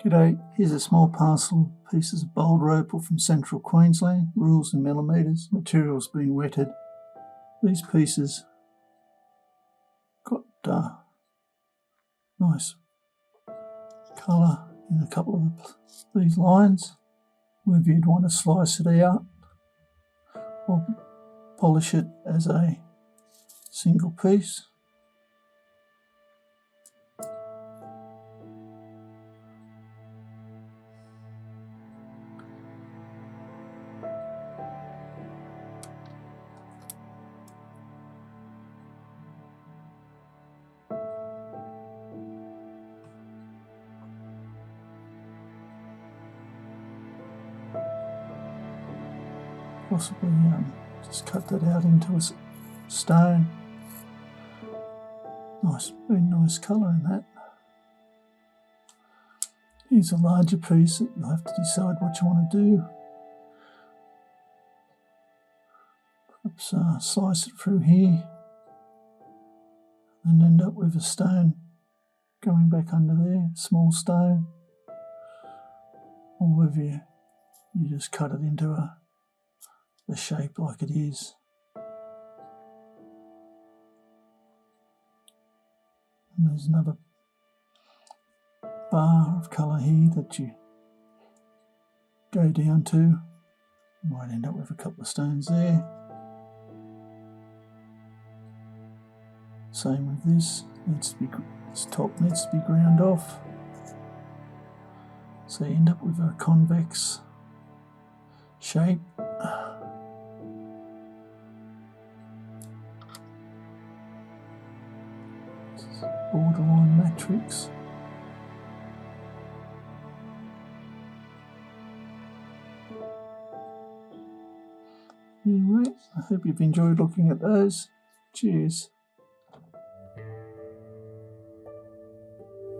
G'day, here's a small parcel of pieces of Boulder Opal from central Queensland, rules in millimetres, material's been wetted. These pieces got nice colour in a couple of these lines. Whether you'd want to slice it out or polish it as a single piece. Possibly just cut that out into a stone. Nice, very nice colour in that. Here's a larger piece that you'll have to decide what you want to do. Perhaps slice it through here and end up with a stone going back under there, a small stone. Or whether you just cut it into the shape like it is. And there's another bar of colour here that you go down to. You might end up with a couple of stones there. Same with this, this top needs to be ground off. So you end up with a convex shape. Borderline matrix. Anyway, I hope you've enjoyed looking at those. Cheers.